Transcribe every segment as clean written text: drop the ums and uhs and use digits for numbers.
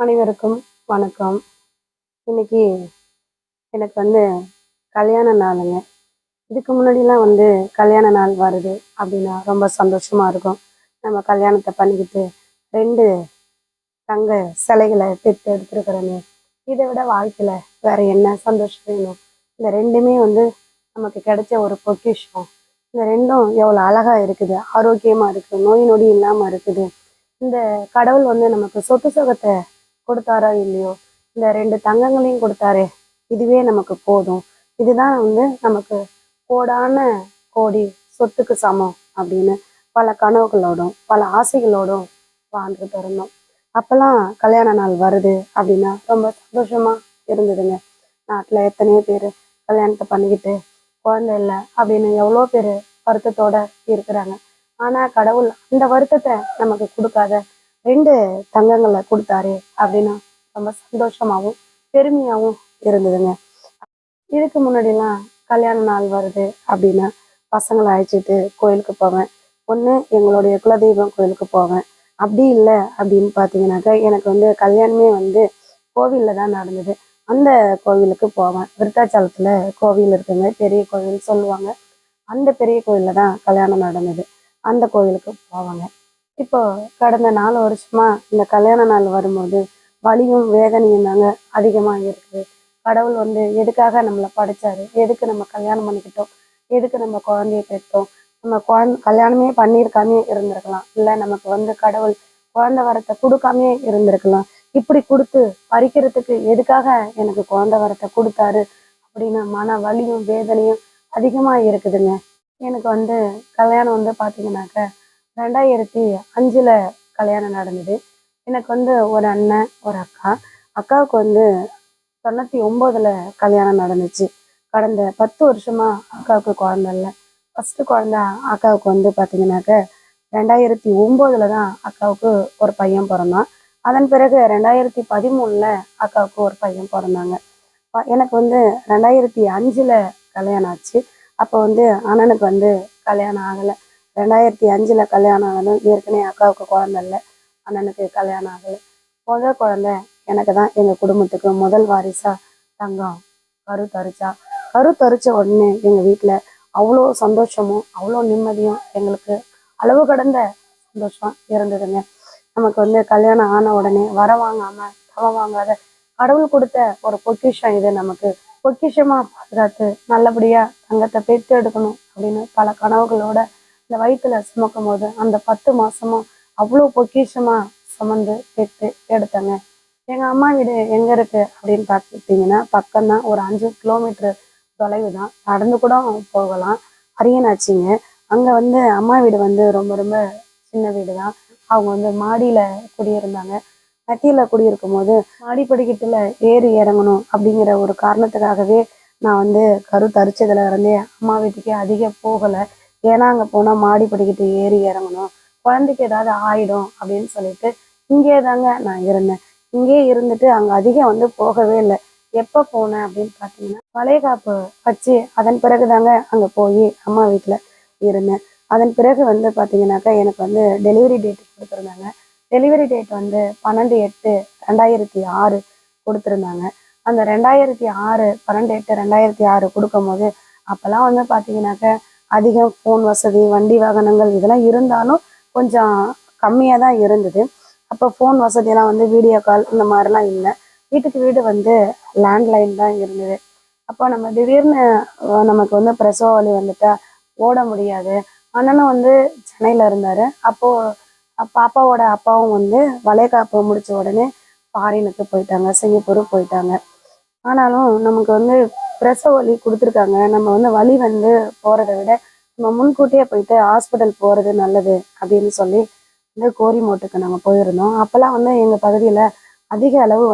அனைவருக்கும் வணக்கம். இன்னைக்கு எனக்கு வந்து கல்யாண நாளுங்க. இதுக்கு முன்னாடிலாம் கல்யாண நாள் வருது அப்படின்னா ரொம்ப சந்தோஷமா இருக்கும். நம்ம கல்யாணத்தை பண்ணிக்கிட்டு 2 தங்க சிலைகளை பெற்று எடுத்துருக்குறோங்க. இதை விட வாழ்க்கையில வேற என்ன சந்தோஷம் வேணும்? இந்த 2மே நமக்கு கிடைச்ச ஒரு பொக்கிஷம். இந்த 2ம் எவ்வளோ அழகா இருக்குது, ஆரோக்கியமா இருக்குது, நோய் நொடி இல்லாம இருக்குது. இந்த கடவுள் நமக்கு சொத்து சுகத்தை கொடுத்தாரோ இல்லையோ, இந்த 2 தங்கங்களையும் கொடுத்தாரே, இதுவே நமக்கு போதும். இதுதான் நமக்கு கோடான கோடி சொத்துக்கு சமம் அப்படின்னு பல கனவுகளோடும் பல ஆசைகளோடும் வாழ்ந்துட்டு இருந்தோம். அப்பெல்லாம் கல்யாண நாள் வருது அப்படின்னா ரொம்ப சந்தோஷமா இருந்ததுங்க. நாட்டில் எத்தனையோ பேர் கல்யாணத்தை பண்ணிக்கிட்டு குழந்தை இல்லை அப்படின்னு எவ்வளோ பேர் வருத்தத்தோட இருக்கிறாங்க. ஆனா கடவுள் அந்த வருத்தத்தை நமக்கு கொடுக்காத 2 தங்கங்களை கொடுத்தாரு அப்படின்னா ரொம்ப சந்தோஷமாவும் பெருமையாவும் இருந்ததுங்க. இதுக்கு முன்னாடிலாம் கல்யாண நாள் வருது அப்படின்னா பசங்களை அழைச்சிட்டு கோயிலுக்கு போவேன். ஒன்று எங்களுடைய குலதெய்வம் கோயிலுக்கு போவேன். அப்படி இல்லை அப்படின்னு பார்த்தீங்கன்னாக்கா எனக்கு கல்யாணமே கோவிலில் தான் நடந்தது. அந்த கோவிலுக்கு போவேன். விருத்தாச்சலத்தில் கோவில் இருக்குங்க, பெரிய கோவில் சொல்லுவாங்க. அந்த பெரிய கோயிலில் தான் கல்யாணம் நடந்தது. அந்த கோயிலுக்கு போவாங்க. இப்போ கடந்த 4 வருஷமா இந்த கல்யாண நாள் வரும்போது வலியும் வேதனையும் தாங்க அதிகமாக இருக்குது. கடவுள் எதுக்காக நம்மளை படைச்சாரு, எதுக்கு நம்ம கல்யாணம் பண்ணிக்கிட்டோம், எதுக்கு நம்ம குழந்தைய பெற்றோம், நம்ம கல்யாணமே பண்ணியிருக்காமே இருந்திருக்கலாம், இல்லை நமக்கு கடவுள் குழந்தை வரத்தை கொடுக்காமே இருந்திருக்கலாம். இப்படி கொடுத்து பறிக்கிறதுக்கு எதுக்காக எனக்கு குழந்தை வரத்தை கொடுத்தாரு அப்படின்னு மன வலியும் வேதனையும் அதிகமாக இருக்குதுங்க. எனக்கு கல்யாணம் பார்த்தீங்கன்னாக்க 2005 கல்யாணம் நடந்தது. எனக்கு ஒரு அண்ணன் ஒரு அக்கா. அக்காவுக்கு 99 கல்யாணம் நடந்துச்சு. கடந்த 10 வருஷமா அக்காவுக்கு குழந்தை இல்லை. ஃபர்ஸ்ட் குழந்தை அக்காவுக்கு பார்த்தீங்கன்னாக்க 2009 தான் அக்காவுக்கு ஒரு பையன் பிறந்தான். அதன் பிறகு 2013 அக்காவுக்கு ஒரு பையன் பிறந்தாங்க. எனக்கு 2005 கல்யாணம் ஆச்சு. அப்போ அண்ணனுக்கு கல்யாணம் ஆகலை. 2005 கல்யாணம் ஆனதும் ஏற்கனவே அக்காவுக்கு குழந்தை இல்லை, அண்ணனுக்கு கல்யாணம் ஆகலை. முதல் குழந்தை எனக்கு தான். எங்கள் குடும்பத்துக்கு முதல் வாரிசா தங்கம் கரு தரிச்ச உடனே எங்கள் வீட்டில் அவ்வளோ சந்தோஷமும் அவ்வளோ நிம்மதியும் எங்களுக்கு அளவு கடந்த சந்தோஷம் இருந்ததுங்க. நமக்கு கல்யாணம் ஆன உடனே வர வாங்காம தவ வாங்காத கடவுள் கொடுத்த ஒரு பொக்கிஷம் இது. நமக்கு பொக்கிஷமா பாதுகாத்து நல்லபடியா தங்கத்தை பெற்று எடுக்கணும் அப்படின்னு பல கனவுகளோட இந்த வயிற்றுல சுமக்கும் போது அந்த 10 மாசமும் அவ்வளோ பொக்கிஷமா சுமந்து பெற்று எடுத்தேங்க. எங்க அம்மா வீடு எங்க இருக்கு அப்படின்னு பார்த்துக்கிட்டிங்கன்னா பக்கம்தான், ஒரு 5 கிலோமீட்டர் தொலைவு தான், நடந்து கூட போகலாம். அரியனாச்சிங்க. அங்க அம்மா வீடு ரொம்ப ரொம்ப சின்ன வீடு தான். அவங்க மாடியில குடியிருந்தாங்க. மெத்தியில குடியிருக்கும் போது மாடி படிக்கட்டுல ஏறி இறங்கணும் அப்படிங்கிற ஒரு காரணத்துக்காகவே நான் கரு தரிச்சதுல இருந்தே அம்மா வீட்டுக்கே அதிகம் போகலை. ஏன்னா அங்கே போனால் மாடி படிக்கட்டு ஏறி இறங்கணும், குழந்தைக்கு ஏதாவது ஆயிடும் அப்படின்னு சொல்லிட்டு இங்கே தாங்க நான் இருந்தேன். இங்கே இருந்துட்டு அங்கே அதிகம் போகவே இல்லை. எப்போ போனேன் அப்படின்னு பார்த்தீங்கன்னா வளைகாப்பு வச்சு அதன் பிறகு தாங்க அங்கே போய் அம்மா வீட்டில் இருந்தேன். அதன் பிறகு பார்த்தீங்கன்னாக்கா எனக்கு டெலிவரி டேட் கொடுத்துருந்தாங்க. டெலிவரி டேட் 12/8/2006 கொடுத்துருந்தாங்க. அந்த 2006 12/8/2006 கொடுக்கும் போது அப்போல்லாம் பார்த்தீங்கன்னாக்கா அதிகம் ஃபோன் வசதி, வண்டி வாகனங்கள் இதெல்லாம் இருந்தாலும் கொஞ்சம் கம்மியாக தான் இருந்தது. அப்போ ஃபோன் வசதியெல்லாம் வீடியோ கால் இந்த மாதிரிலாம் இல்லை. வீட்டுக்கு வீடு லேண்ட்லைன் தான் இருந்தது. அப்போ நம்ம திடீர்னு நமக்கு பிரசவ வலி வந்துட்டா ஓட முடியாது. அண்ணனும் சென்னையில் இருந்தார். அப்போது பாப்பாவோட அப்பாவும் வளைகாப்பு முடிச்ச உடனே ஃபாரினுக்கு போயிட்டாங்க, சிங்கப்பூர் போயிட்டாங்க. ஆனாலும் நமக்கு பிரசவ வலி கொடுத்துருக்காங்க. நம்ம வலி போகிறத விட நம்ம முன்கூட்டியே போயிட்டு ஹாஸ்பிட்டல் போகிறது நல்லது அப்படின்னு சொல்லி கோரிமோட்டுக்கு நாங்கள் போயிருந்தோம். அப்போல்லாம் எங்கள் பகுதியில் அதிக அளவு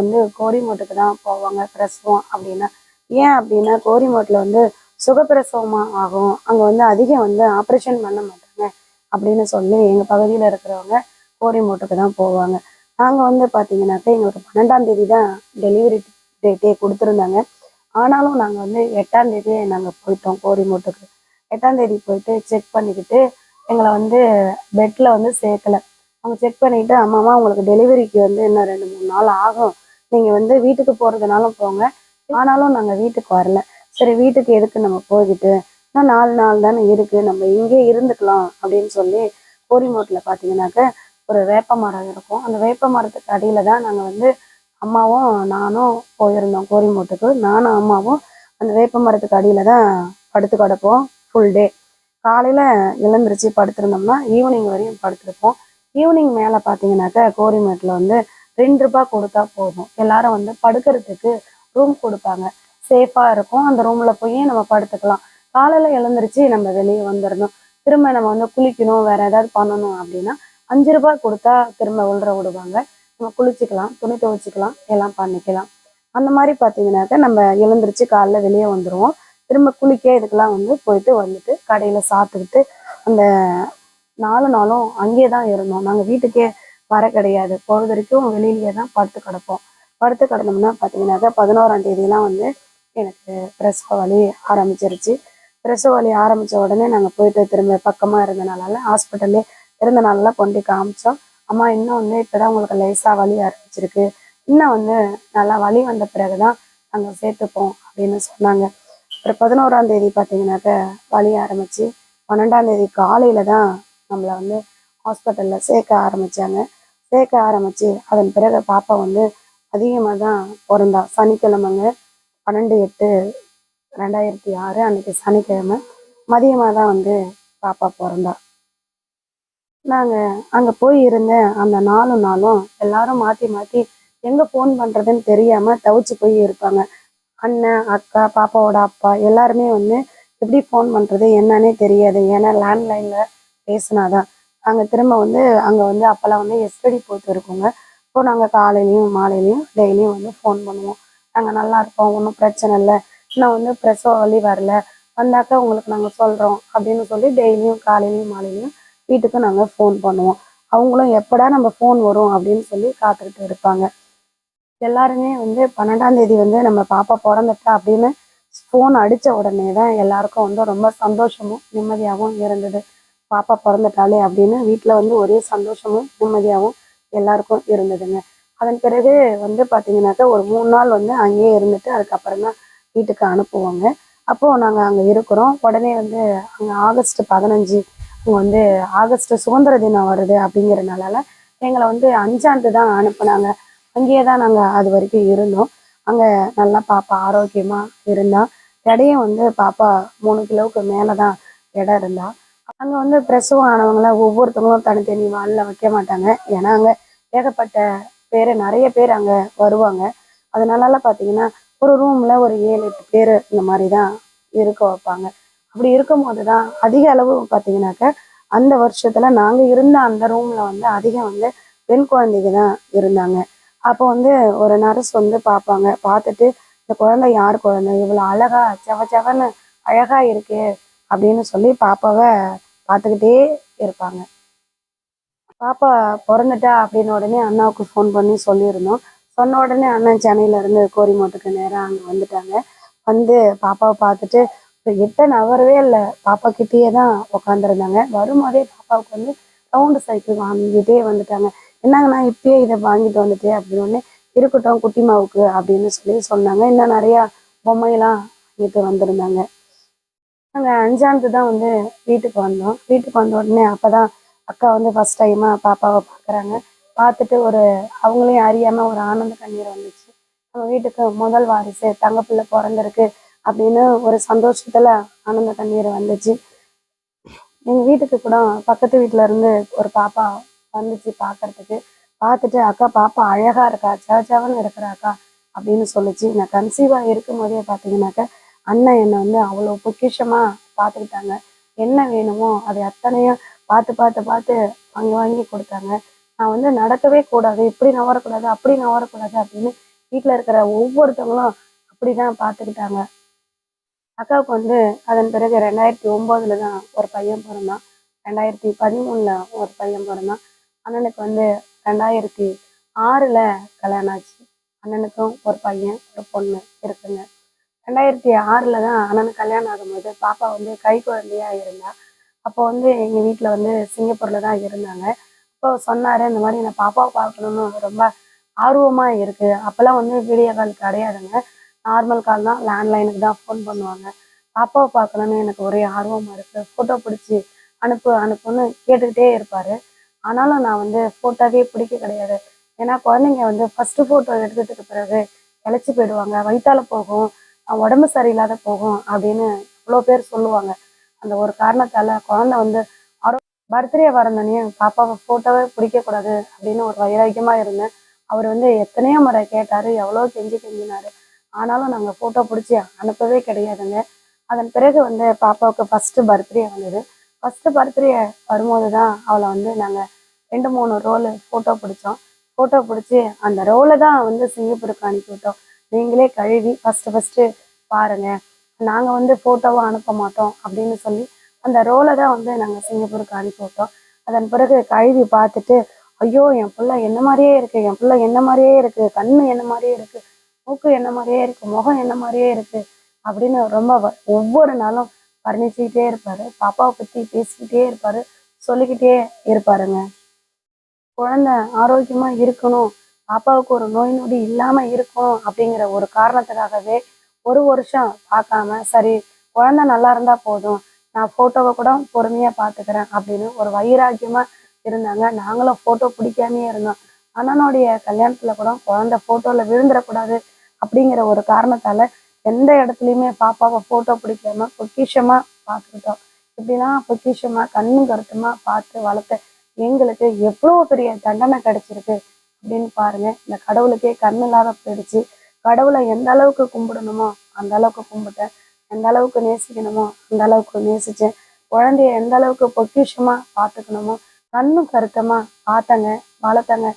கோரிமோட்டுக்கு தான் போவாங்க பிரசவம் அப்படின்னா. ஏன் அப்படின்னா கோரிமோட்டில் சுகப்பிரசவமாக ஆகும், அங்கே அதிகம் ஆப்ரேஷன் பண்ண மாட்டாங்க அப்படின்னு சொல்லி எங்கள் பகுதியில் இருக்கிறவங்க கோரிமோட்டுக்கு தான் போவாங்க. நாங்கள் பார்த்தீங்கன்னாக்கா எங்களுக்கு 12ஆம் தேதி தான் டெலிவரி டேட்டே கொடுத்துருந்தாங்க. ஆனாலும் நாங்கள் 8ஆம் தேதியே நாங்கள் போயிட்டோம் கோரிமோட்டுக்கு. 8ஆம் தேதி போயிட்டு செக் பண்ணிக்கிட்டு எங்களை பெட்டில் சேர்க்கலை. அவங்க செக் பண்ணிட்டு, அம்மாமா உங்களுக்கு டெலிவரிக்கு வந்து இன்னும் 2-3 நாள் ஆகும், நீங்க வந்து வீட்டுக்கு போறதுனாலும் போங்க, ஆனாலும் நாங்க வீட்டுக்கு வரல. சரி வீட்டுக்கு எதுக்கு நம்ம போய்கிட்டு, இன்னும் 4 நாள் தானே இருக்கு, நம்ம இங்கே இருந்துக்கலாம் அப்படின்னு சொல்லி கோரிமோட்டில் பார்த்தீங்கன்னாக்க ஒரு வேப்ப மரம் இருக்கும். அந்த வேப்ப மரத்துக்கு அடியில தான் நாங்க வந்து அம்மாவும் நானும் போயிருந்தோம் கோரிமோட்டுக்கு. நானும் அம்மாவும் அந்த வேப்ப மரத்துக்கு அடியில தான் படுத்து கிடப்போம் ஃபுல் டே. காலையில எழுந்திருச்சு படுத்திருந்தோம்னா ஈவினிங் வரையும் படுத்திருப்போம். ஈவினிங் மேல பார்த்தீங்கன்னாக்கா கோரிமேட்ல வந்து ₹2 கொடுத்தா போதும். எல்லாரும் வந்து படுக்கிறதுக்கு ரூம் கொடுப்பாங்க. சேஃபா இருக்கும். அந்த ரூம்ல போய் நம்ம படுத்துக்கலாம். காலையில எழுந்திருச்சு நம்ம வெளியே வந்துடணும். திரும்ப நம்ம வந்து குளிக்கணும், வேற ஏதாவது பண்ணணும் அப்படின்னா ₹5 கொடுத்தா திரும்ப உள்ள விடுவாங்க. நம்ம குளிச்சுக்கலாம், துணி துவைச்சிக்கலாம், எல்லாம் பண்ணிக்கலாம். அந்த மாதிரி பார்த்தீங்கன்னாக்கா நம்ம எழுந்திருச்சு காலைல வெளியே வந்துடுவோம். திரும்ப குளிக்க இதுக்கெல்லாம் வந்து போயிட்டு வந்துட்டு கடையில சாப்பிட்டுக்கிட்டு அந்த 4 நாளும் அங்கேயே தான் இருந்தோம். நாங்க வீட்டுக்கே வர கிடையாது. பொழுது வரைக்கும் வெளியிலேயே தான் படுத்து கிடப்போம். படுத்து கிடந்தோம்னா பார்த்தீங்கன்னாக்கா 11ஆம் தேதியெல்லாம் வந்து எனக்கு பிரசவ வலி ஆரம்பிச்சிருச்சு. பிரசவ வலி ஆரம்பிச்ச உடனே நாங்க போயிட்டு திரும்ப பக்கமா இருந்தனால ஹாஸ்பிட்டல்லே இருந்தனால கொண்டு காமிச்சோம். அம்மா இன்னும் வந்து இப்பதான் உங்களுக்கு லேசா வலி ஆரம்பிச்சிருக்கு. இன்னும் வந்து நல்லா வலி வந்த பிறகுதான் நாங்க சேர்த்துப்போம் அப்படின்னு சொன்னாங்க. அப்புறம் 11ஆம் தேதி பார்த்தீங்கன்னாக்க வலி ஆரம்பிச்சு 12ஆம் தேதி காலையில தான் நம்மளை வந்து ஹாஸ்பிட்டல்ல சேர்க்க ஆரம்பிச்சாங்க. சேர்க்க ஆரம்பிச்சு அதன் பிறகு பாப்பா வந்து அதிகமாக தான் பிறந்தா. சனிக்கிழமைங்க 12/8/2006 அன்னைக்கு சனிக்கிழமை மதியமாக தான் வந்து பாப்பா பிறந்தா. நாங்க அங்க போய் இருந்த அந்த 4 நாளும் எல்லாரும் மாத்தி மாத்தி எங்க ஃபோன் பண்றதுன்னு தெரியாம தவிச்சு போய் இருப்பாங்க. அண்ணன், அக்கா, பாப்பாவோட அப்பா எல்லாருமே வந்து எப்படி ஃபோன் பண்றது என்னன்னே தெரியாது. ஏன்னா லேண்ட்லைன்ல பேசினாதான். நாங்க திரும்ப வந்து அங்க வந்து அப்பெல்லாம் வந்து எஸ்டிடி போட்டு இருக்குங்க. இப்போ நாங்க காலையிலயும் மாலையிலயும் டெய்லியும் வந்து ஃபோன் பண்ணுவோம். நாங்க நல்லா இருக்கோம், ஒன்றும் பிரச்சனை இல்லை, இன்னும் வந்து பிரசவ வலி வரல, வந்தாக்கா உங்களுக்கு நாங்க சொல்றோம் அப்படின்னு சொல்லி டெய்லியும் காலையிலயும் மாலையிலயும் வீட்டுக்கு நாங்க ஃபோன் பண்ணுவோம். அவங்களும் எப்படா நம்ம ஃபோன் வரும் அப்படின்னு சொல்லி காத்துக்கிட்டு இருப்பாங்க. எல்லாருமே வந்து 12ஆம் தேதி வந்து நம்ம பாப்பா பிறந்துட்டா அப்படின்னு ஃபோன் அடிச்ச உடனே தான் எல்லாருக்கும் வந்து ரொம்ப சந்தோஷமும் நிம்மதியாகவும் இருந்தது. பாப்பா பிறந்துட்டாளே அப்படின்னு வீட்டில் வந்து ஒரே சந்தோஷமும் நிம்மதியாகவும் எல்லாருக்கும் இருந்ததுங்க. அதன் பிறகு வந்து பார்த்தீங்கன்னாக்கா ஒரு 3 நாள் வந்து அங்கேயே இருந்துட்டு அதுக்கப்புறம் தான் வீட்டுக்கு அனுப்புவோங்க. அப்போது நாங்கள் அங்கே இருக்கிறோம். உடனே வந்து அங்கே ஆகஸ்ட் 15 அங்கே வந்து ஆகஸ்ட் சுதந்திர தினம் வருது அப்படிங்கிறனால எங்களை வந்து அஞ்சாண்டு தான் அனுப்புனாங்க. அங்கேயே தான் நாங்கள் அது வரைக்கும் இருந்தோம். அங்கே நல்லா பாப்பா ஆரோக்கியமாக இருந்தா. எடையும் வந்து பாப்பா 3 கிலோவுக்கு மேலே தான் எடை இருந்தா. அங்கே வந்து பிரசவம் ஆனவங்கள ஒவ்வொருத்தவங்களும் தனித்தனி வார்டில் வைக்க மாட்டாங்க. ஏன்னா அங்கே ஏகப்பட்ட பேர் நிறைய பேர் அங்கே வருவாங்க. அதனால பார்த்தீங்கன்னா ஒரு ரூமில் ஒரு 7-8 பேர் இந்த மாதிரி தான் இருக்க வைப்பாங்க. அப்படி இருக்கும்போது தான் அதிக அளவு பார்த்தீங்கன்னாக்க அந்த வருஷத்துல நாங்கள் இருந்த அந்த ரூமில் வந்து அதிகம் வந்து பெண் குழந்தைங்க தான் இருந்தாங்க. அப்போ வந்து ஒரு நர்ஸ் வந்து பார்ப்பாங்க. பார்த்துட்டு இந்த குழந்தை யார் குழந்தை, இவ்வளோ அழகா செவ செவன்னு அழகா இருக்கே அப்படின்னு சொல்லி பாப்பாவை பார்த்துக்கிட்டே இருப்பாங்க. பாப்பா பிறந்துட்டா அப்படின்னு உடனே அண்ணாவுக்கு ஃபோன் பண்ணி சொல்லியிருந்தோம். சொன்ன உடனே அண்ணன் சென்னையில இருந்து கோரிமோட்டுக்கு நேராக அங்கே வந்துட்டாங்க. வந்து பாப்பாவை பார்த்துட்டு இப்போ எட்ட நகரவே இல்லை, பாப்பா கிட்டேயே தான் உட்காந்துருந்தாங்க. வரும்போதே பாப்பாவுக்கு வந்து ரவுண்டு சைக்கிள் வாங்கிட்டே வந்துட்டாங்க. என்னங்கண்ணா இப்பயே இதை வாங்கிட்டு வந்துட்டே அப்படின்னு. இருக்கட்டும் குட்டிமாவுக்கு அப்படின்னு சொல்லி சொன்னாங்க. இன்னும் நிறையா பொம்மையெல்லாம் வாங்கிட்டு வந்திருந்தாங்க. நாங்கள் அஞ்சாவது தான் வந்து வீட்டுக்கு வந்தோம். வீட்டுக்கு வந்த உடனே அப்போ தான் அக்கா வந்து ஃபஸ்ட் டைமாக பாப்பாவை பார்க்குறாங்க. பார்த்துட்டு ஒரு அவங்களையும் அறியாமல் ஒரு ஆனந்த கண்ணீர் வந்துச்சு. நம்ம வீட்டுக்கு முதல் வாரிசு தங்கப்பிள்ளை பிறந்திருக்கு அப்படின்னு ஒரு சந்தோஷத்தில் ஆனந்த கண்ணீர் வந்துச்சு. எங்கள் வீட்டுக்கு கூட பக்கத்து வீட்டில் இருந்து ஒரு பாப்பா வந்துச்சு பார்க்கறதுக்கு. பார்த்துட்டு அக்கா பாப்பா அழகா இருக்கா, செவச்சவன்னு இருக்கிறாக்கா அப்படின்னு சொல்லிச்சு. நான் கன்சீவாக இருக்கும் போதே பார்த்தீங்கன்னாக்க அண்ணன் என்னை வந்து அவ்வளோ பொக்கிஷமாக பார்த்துக்கிட்டாங்க. என்ன வேணுமோ அதை அத்தனையும் பார்த்து பார்த்து பார்த்து வாங்கி வாங்கி கொடுத்தாங்க. நான் வந்து நடக்கவே கூடாது, இப்படி நவரக்கூடாது, அப்படி நவரக்கூடாது அப்படின்னு வீட்டில் இருக்கிற ஒவ்வொருத்தவங்களும் அப்படிதான் பார்த்துக்கிட்டாங்க. அக்காவுக்கு வந்து அதன் பிறகு 2009 தான் ஒரு பையன் பிறந்தான். 2013 ஒரு பையன் பிறந்தான். அண்ணனுக்கு வந்து 2006 கல்யாணம் ஆச்சு. அண்ணனுக்கும் ஒரு பையன் ஒரு பொண்ணு இருக்குங்க. 2006 தான் அண்ணனுக்கு கல்யாணம் ஆகும்போது பாப்பா வந்து கை குழந்தையா இருந்தா. அப்போ வந்து எங்கள் வீட்டில் வந்து சிங்கப்பூரில் தான் இருந்தாங்க. அப்போ இப்போ சொன்னாரு இந்த மாதிரி நான் பாப்பாவை பார்க்கணும்னு ரொம்ப ஆர்வமா இருக்கு. அப்பெல்லாம் வந்து வீடியோ கால் கிடையாதுங்க. நார்மல் கால் தான், லேண்ட்லைனுக்கு தான் ஃபோன் பண்ணுவாங்க. பாப்பாவை பார்க்கணுன்னு எனக்கு ஒரே ஆர்வமா இருக்கு. ஃபோட்டோ பிடிச்சி அனுப்பு அனுப்புன்னு கேட்டுக்கிட்டே இருப்பாரு. ஆனாலும் நான் வந்து ஃபோட்டோவே பிடிக்க கிடையாது. ஏன்னா குழந்தைங்க வந்து ஃபர்ஸ்ட் ஃபோட்டோ எடுத்ததுக்கு பிறகு இழைச்சி போயிடுவாங்க, வயிற்றால போகும், உடம்பு சரியில்லாத போகும் அப்படின்னு இவ்வளோ பேர் சொல்லுவாங்க. அந்த ஒரு காரணத்தால குழந்தை வந்து பர்த்டே வரந்தோடனே பாப்பாவை ஃபோட்டோவே பிடிக்கக்கூடாது அப்படின்னு ஒரு வைராக்கியமா இருந்தேன். அவர் வந்து எத்தனையோ முறை கேட்டாரு, எவ்வளோ கெஞ்சினாரு. ஆனாலும் நாங்கள் ஃபோட்டோ பிடிச்சி அனுப்பவே கிடையாதுங்க. அதன் பிறகு வந்து பாப்பாவுக்கு ஃபர்ஸ்ட் பர்த்டே வந்தது. ஃபர்ஸ்ட் பர்த்டே வரும்போது தான் அவளை வந்து நாங்கள் 2 3 ரோலு ஃபோட்டோ பிடிச்சோம். ஃபோட்டோ பிடிச்சி அந்த ரோலை தான் வந்து சிங்கப்பூருக்கு அனுப்பி விட்டோம். நீங்களே கழுவி ஃபர்ஸ்ட் பாருங்க, நாங்கள் வந்து ஃபோட்டோவை அனுப்ப மாட்டோம் அப்படின்னு சொல்லி அந்த ரோலை தான் வந்து நாங்கள் சிங்கப்பூருக்கு அனுப்பி விட்டோம். அதன் பிறகு கழுவி பார்த்துட்டு, ஐயோ என் பிள்ளை என்ன மாதிரியே இருக்கு, என் பிள்ளை என்ன மாதிரியே இருக்கு, கண்ணு என்ன மாதிரியே இருக்கு, மூக்கு என்ன மாதிரியே இருக்கு, முகம் என்ன மாதிரியே இருக்கு அப்படின்னு ரொம்ப ஒவ்வொரு நாளும் வர்ணிச்சுக்கிட்டே இருப்பாரு. பாப்பாவை பத்தி பேசிக்கிட்டே இருப்பாரு, சொல்லிக்கிட்டே இருப்பாருங்க. குழந்தை ஆரோக்கியமா இருக்கணும், பாப்பாவுக்கு ஒரு நோய் நொடி இல்லாம இருக்கணும் அப்படிங்கிற ஒரு காரணத்துக்காகவே 1 வருஷம் பார்க்காம, சரி குழந்தை நல்லா இருந்தா போதும், நான் போட்டோவை கூட பொறுமையா பார்த்துக்கிறேன் அப்படின்னு ஒரு வைராக்கியமா இருந்தாங்க. நாங்களும் போட்டோ பிடிக்காமையே இருந்தோம். அண்ணனுடைய கல்யாணத்துல கூட குழந்தை போட்டோல விழுந்துடக்கூடாது அப்படிங்கிற ஒரு காரணத்தால எந்த இடத்துலையுமே பாப்பாவை போட்டோ பிடிக்காம பொக்கிஷமா பார்த்துக்கிட்டோம். இப்படிலாம் பொக்கிஷமா கண்ணும் கருத்துமா பார்த்து வளர்த்த எங்களுக்கு எவ்வளோ பெரிய தண்டனை கிடைச்சிருக்கு அப்படின்னு பாருங்க. இந்த கடவுளுக்கே கண்ணு இல்லாத போயிடுச்சு. கடவுளை எந்த அளவுக்கு கும்பிடணுமோ அந்த அளவுக்கு கும்பிட்டேன், எந்த அளவுக்கு நேசிக்கணுமோ அந்த அளவுக்கு நேசிச்சேன். குழந்தைய எந்த அளவுக்கு பொக்கிஷமா பார்த்துக்கணுமோ கண்ணும் கருத்தமா பார்த்தங்க, வளர்த்தங்க.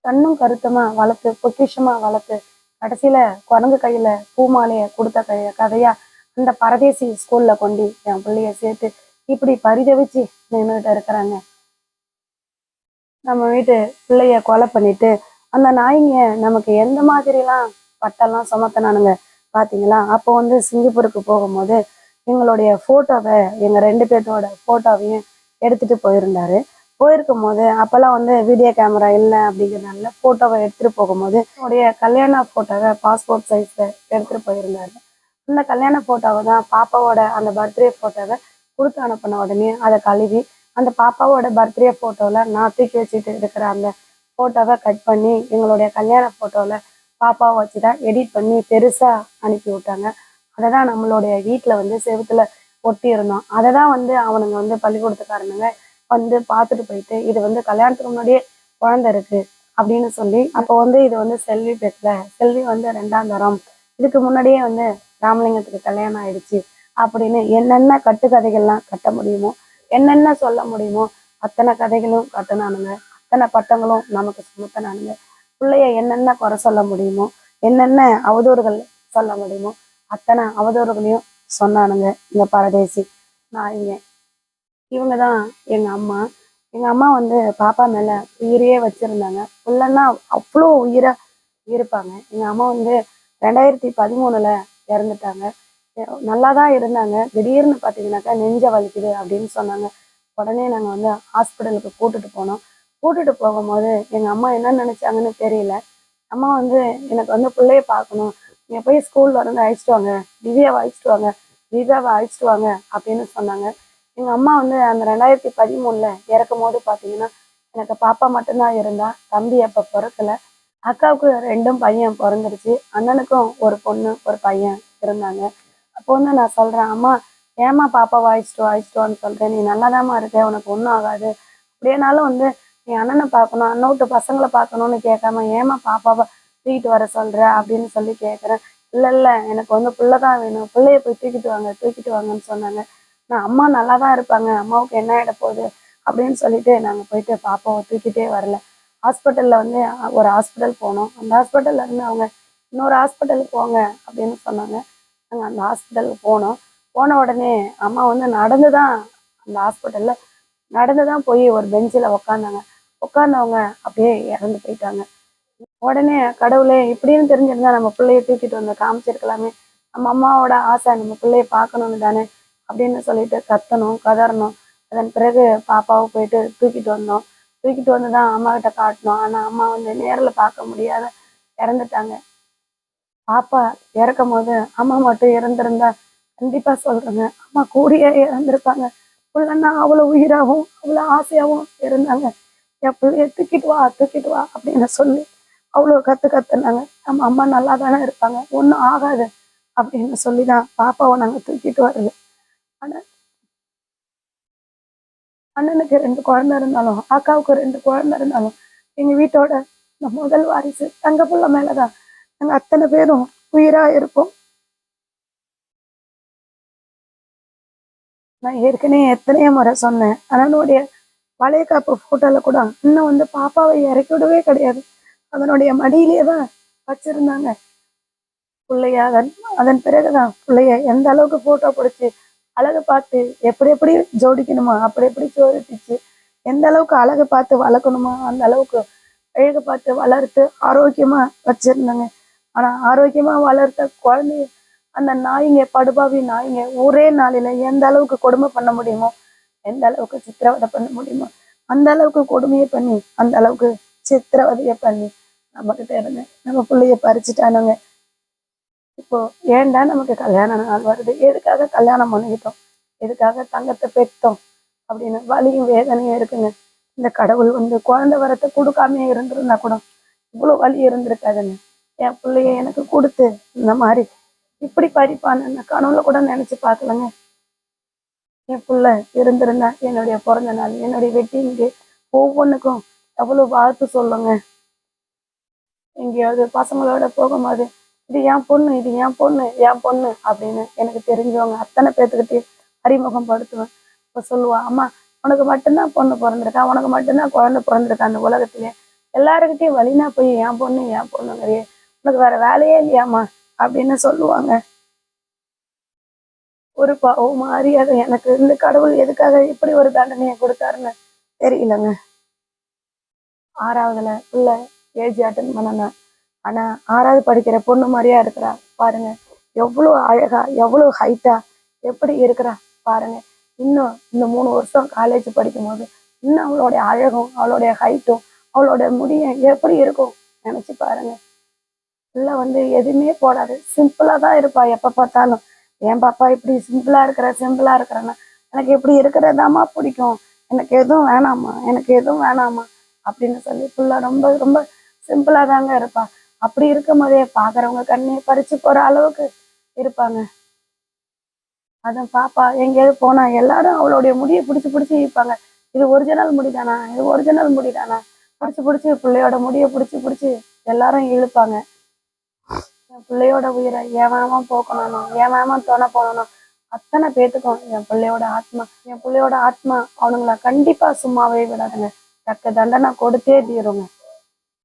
கண்ணும் கருத்தமா வளர்த்து பொக்கிஷமா வளர்த்து கடைசியில குரங்கு கையில பூமாலைய கொடுத்த கதையா அந்த பரதேசி ஸ்கூல்ல கொண்டு என் பிள்ளைய சேர்த்து இப்படி பரிதவிச்சு நின்றுட்டு இருக்கிறாங்க. நம்ம வீட்டு பிள்ளைய கொலை பண்ணிட்டு அந்த நாய்ங்க நமக்கு எந்த மாதிரிலாம் பட்டெல்லாம் சுமத்தினானுங்க பார்த்தீங்களா? அப்போ வந்து சிங்கப்பூருக்கு போகும்போது எங்களுடைய ஃபோட்டோவை, எங்கள் 2 பேர்த்தோட ஃபோட்டோவையும் எடுத்துகிட்டு போயிருந்தாரு. போயிருக்கும் போது அப்போல்லாம் வந்து வீடியோ கேமரா இல்லை அப்படிங்கிறதுனால ஃபோட்டோவை எடுத்துகிட்டு போகும்போது என்னுடைய கல்யாண ஃபோட்டோவை பாஸ்போர்ட் சைஸில் எடுத்துகிட்டு போயிருந்தாரு. அந்த கல்யாண ஃபோட்டோவை தான் பாப்பாவோட அந்த பர்த்டே ஃபோட்டோவை கொடுத்து அனுப்பின உடனே அதை கழுவி அந்த பாப்பாவோட பர்த்டே ஃபோட்டோவில் நான் தூக்கி வச்சுட்டு இருக்கிற அந்த ஃபோட்டோவை கட் பண்ணி எங்களுடைய கல்யாண ஃபோட்டோவில் பாப்பாவை வச்சு தான் எடிட் பண்ணி பெருசாக அனுப்பி விட்டாங்க. அதை தான் நம்மளுடைய வீட்டில் வந்து செவுத்துல ஒட்டி இருந்தோம். அதை தான் வந்து அவனுங்க வந்து பள்ளிக்கூடத்துக்காரனுங்க வந்து பார்த்துட்டு போயிட்டு இது வந்து கல்யாணத்துக்கு முன்னாடியே குழந்தை இருக்கு அப்படின்னு சொல்லி, அப்போ வந்து இது வந்து செல்வி பெற்ற செல்வி வந்து 2ஆம் தரம், இதுக்கு முன்னாடியே வந்து ராமலிங்கத்துக்கு கல்யாணம் ஆயிடுச்சு அப்படின்னு என்னென்ன கட்டுக்கதைகள்லாம் கட்ட முடியுமோ, என்னென்ன சொல்ல முடியுமோ அத்தனை கதைகளும் கட்டினானுங்க. அத்தனை பட்டங்களும் நமக்கு சுமத்தினானுங்க. பிள்ளைய என்னென்ன குறை சொல்ல முடியுமோ, என்னென்ன அவதூறுகள் சொல்ல முடியுமோ அத்தனை அவதூறுகளையும் சொன்னானுங்க இந்த பரதேசி நாய்ங்க. இவங்க தான் எங்க அம்மா. எங்க அம்மா வந்து பாப்பா மேல உயிரையே வச்சிருந்தாங்க. புள்ளன்னா அவ்வளோ உயிரா இருப்பாங்க. எங்க அம்மா வந்து 2013ல இறந்துட்டாங்க. நல்லா தான் இருந்தாங்க. திடீர்னு பார்த்தீங்கன்னாக்கா நெஞ்ச வலிக்குது அப்படின்னு சொன்னாங்க. உடனே நாங்கள் வந்து ஹாஸ்பிட்டலுக்கு கூட்டிட்டு போனோம். கூட்டிட்டு போகும்போது எங்க அம்மா என்ன நினைச்சாங்கன்னு தெரியல. அம்மா வந்து எனக்கு வந்து பிள்ளைய பார்க்கணும், நீங்க போய் ஸ்கூல்ல இருந்து அழைச்சிட்டு வாங்க, திவ்யாவை அழைச்சிட்டு வாங்க, திவ்யாவை அழைச்சிட்டு வாங்க அப்படின்னு சொன்னாங்க. எங்க அம்மா வந்து அந்த 2013ல இறக்கும் போது பார்த்தீங்கன்னா எனக்கு பாப்பா மட்டும்தான் இருந்தா, தம்பி அப்போ பிறக்கல. அக்காவுக்கு 2 பையன் பிறந்துருச்சு. அண்ணனுக்கும் ஒரு பொண்ணு ஒரு பையன் இருந்தாங்க. அப்போ வந்து நான் சொல்றேன், அம்மா ஏம்மா பாப்பாவை அழைச்சிட்டு வான்னு சொல்றேன், நீ நல்லாதாம்மா இருக்க, உனக்கு ஒன்றும் ஆகாது. அப்படியேனாலும் வந்து நீ அண்ணனை பார்க்கணும், அண்ணன் விட்டு பசங்களை பார்க்கணும்னு கேட்காம ஏம்மா பாப்பாவை தூக்கிட்டு வர சொல்ற அப்படின்னு சொல்லி கேட்குறேன். இல்லை இல்லை எனக்கு வந்து பிள்ளை தான் வேணும், பிள்ளைய போய் தூக்கிட்டு வாங்கன்னு சொன்னாங்க. நான் அம்மா நல்லா தான் இருப்பாங்க, அம்மாவுக்கு என்ன ஆகிட போகுது அப்படின்னு சொல்லிட்டு நாங்கள் போயிட்டு பாப்பாவை தூக்கிட்டே வரல. ஹாஸ்பிட்டலில் வந்து ஒரு ஹாஸ்பிட்டல் போனோம். அந்த ஹாஸ்பிட்டல்ல இருந்து அவங்க இன்னொரு ஹாஸ்பிட்டலுக்கு போங்க அப்படின்னு சொன்னாங்க. நாங்கள் அந்த ஹாஸ்பிட்டலுக்கு போனோம். போன உடனே அம்மா வந்து நடந்து தான் அந்த ஹாஸ்பிட்டலில் நடந்து தான் போய் ஒரு பெஞ்சில் உக்காந்தாங்க. உட்காந்தவங்க அப்படியே இறந்து போயிட்டாங்க. உடனே கடவுளே இப்படின்னு தெரிஞ்சிருந்தா நம்ம பிள்ளைய தூக்கிட்டு வந்து காமிச்சிருக்கலாமே, நம்ம அம்மாவோட ஆசை நம்ம பிள்ளைய பார்க்கணும்னு தானே அப்படின்னு சொல்லிட்டு கத்தணும் கதறணும். அதன் பிறகு பாப்பாவை போயிட்டு தூக்கிட்டு வந்தோம். தூக்கிட்டு வந்து தான் அம்மா கிட்ட காட்டணும். ஆனா அம்மா வந்து நேர்ல பார்க்க முடியாத இறந்துட்டாங்க. பாப்பா இறக்கும் போது அம்மா மட்டும் இறந்திருந்தா கண்டிப்பா சொல்றேங்க, அம்மா கூடயே இறந்திருப்பாங்க. புள்ளன்னா அவ்வளவு உயிராகவும் அவ்வளவு ஆசையாவும் இருந்தாங்க. என் பிள்ளைய தூக்கிட்டு வா அப்படின்னு சொல்லி அவ்வளோ கத்துனாங்க. நம்ம அம்மா நல்லா தானே இருப்பாங்க, ஒன்றும் ஆகாது அப்படின்னு சொல்லிதான் பாப்பாவை நாங்க தூக்கிட்டு வரல. ஆனா அண்ணனுக்கு 2 குழந்தை இருந்தாலும், அக்காவுக்கு 2 குழந்தை இருந்தாலும், எங்க வீட்டோட இந்த முதல் வாரிசு தங்க புள்ள மேலதான் நாங்க அத்தனை பேரும் உயிரா இருப்போம். நான் ஏற்கனவே எத்தனையோ முறை சொன்னேன். அண்ணனுடைய வளையக்காப்பு போட்டோல கூட இன்னும் வந்து பாப்பாவை இறக்கி விடவே கிடையாது. அதனுடைய மடியிலேயே தான் வச்சிருந்தாங்க புள்ளைய. அதன் அதன் பிறகுதான் புள்ளைய எந்த அளவுக்கு போட்டோ பிடிச்சி அழகு பார்த்து எப்படி எப்படி ஜோடிக்கணுமோ அப்படி எப்படி ஜோடிச்சு, எந்த அளவுக்கு அழகு பார்த்து வளர்க்கணுமோ அந்த அளவுக்கு அழகு பார்த்து வளர்த்து ஆரோக்கியமா வச்சிருந்தாங்க. ஆனா ஆரோக்கியமா வளர்த்த குழந்தைய அந்த நாய்ங்க, படுபாவி நாய்ங்க ஒரே நாளில எந்த அளவுக்கு கொடுமை பண்ண முடியுமோ, எந்த அளவுக்கு சித்திரவதை பண்ண முடியுமோ அந்த அளவுக்கு கொடுமையை பண்ணி, அந்த அளவுக்கு சித்திரவதையை பண்ணி நம்ம கிட்ட இருந்து நம்ம பிள்ளைய பறிச்சுட்டானுங்க. இப்போ ஏன்டா நமக்கு கல்யாண நாள் வருது, எதுக்காக கல்யாணம் பண்ணிக்கிட்டோம், எதுக்காக தங்கத்தை பெற்றோம் அப்படின்னு வலியும் வேதனையும் இருக்குங்க. இந்த கடவுள் வந்து குழந்தை வரத்தை கொடுக்காம இருந்திருந்தா கூட இவ்வளவு வலி இருந்திருக்காதுங்க. என் பிள்ளைய எனக்கு கொடுத்து இந்த மாதிரி இப்படி படிப்பான்னு கனவுல கூட நினைச்சு பார்க்கலங்க. என் புள்ள இருந்திருந்தா என்னுடைய பிறந்த நாள், என்னுடைய வெட்டிங்கு ஒவ்வொன்றுக்கும் எவ்வளவு வாழ்த்து சொல்லுங்க. எங்கேயாவது பசங்களோட போகும்போது இது என் பொண்ணு, இது என் பொண்ணு, என் பொண்ணு அப்படின்னு எனக்கு தெரிஞ்சவங்க அத்தனை பேர்த்துக்கிட்டே அறிமுகம் படுத்துவேன். இப்போ சொல்லுவா, அம்மா உனக்கு மட்டும்தான் பொண்ணு பிறந்திருக்கா, உனக்கு மட்டும்தான் குழந்தை பிறந்திருக்கா அந்த உலகத்திலே, எல்லாருக்கிட்டையும் வழினா போய் என் பொண்ணு என் பொண்ணுங்கிறியே, உனக்கு வேற வேலையே இல்லையாம்மா அப்படின்னு சொல்லுவாங்க. ஒரு பாவம் மாறி அதை எனக்கு இந்த கடவுள் எதுக்காக இப்படி ஒரு தண்டனையை கொடுத்தாருன்னு தெரியலங்க. 6வதுல உள்ள ஏஜ் அட்டன் பண்ணணும். ஆனா 6வது படிக்கிற பொண்ணு மாதிரியா இருக்கிறா பாருங்க. எவ்வளவு அழகா, எவ்வளவு ஹைட்டா, எப்படி இருக்கிறா பாருங்க. இன்னும் இந்த 3 வருஷம் காலேஜ் படிக்கும் போது இன்னும் அவளுடைய அழகும் அவளுடைய ஹைட்டும் அவளோட முடியும் எப்படி இருக்கும் நினைச்சு பாருங்க. இல்ல வந்து எதுவுமே போடாது, சிம்பிளா தான் இருப்பா எப்ப பார்த்தாலும். என் பாப்பா இப்படி சிம்பிளா இருக்கிறேன்னா எனக்கு இப்படி இருக்கிறதாமா பிடிக்கும், எனக்கு எதுவும் வேணாமா, எனக்கு எதுவும் வேணாமா அப்படின்னு சொல்லி ஃபுல்லா ரொம்ப ரொம்ப சிம்பிளா தாங்க இருப்பா. அப்படி இருக்கும் போதே பாக்குறவங்க கண்ணே பறிச்சு போற அளவுக்கு இருப்பாங்க. அதான் பாப்பா எங்கேயாவது போனா எல்லாரும் அவளுடைய முடியை பிடிச்சு இழுப்பாங்க. இது ஒரிஜினல் முடிதானா, இது ஒரிஜினல் முடிதானா, பிடிச்சு பிள்ளையோட முடியை பிடிச்சு எல்லாரும் இழுப்பாங்க. என் பிள்ளையோட உயிரை என் வேகமா போக்கணும், என் வேகமா துணை போகணும். அத்தனை பேத்துக்கும் என் பிள்ளையோட ஆத்மா அவனுங்களை கண்டிப்பா சும்மாவே விடாதுங்க. தக்க தண்டனை கொடுத்தே தீருங்க.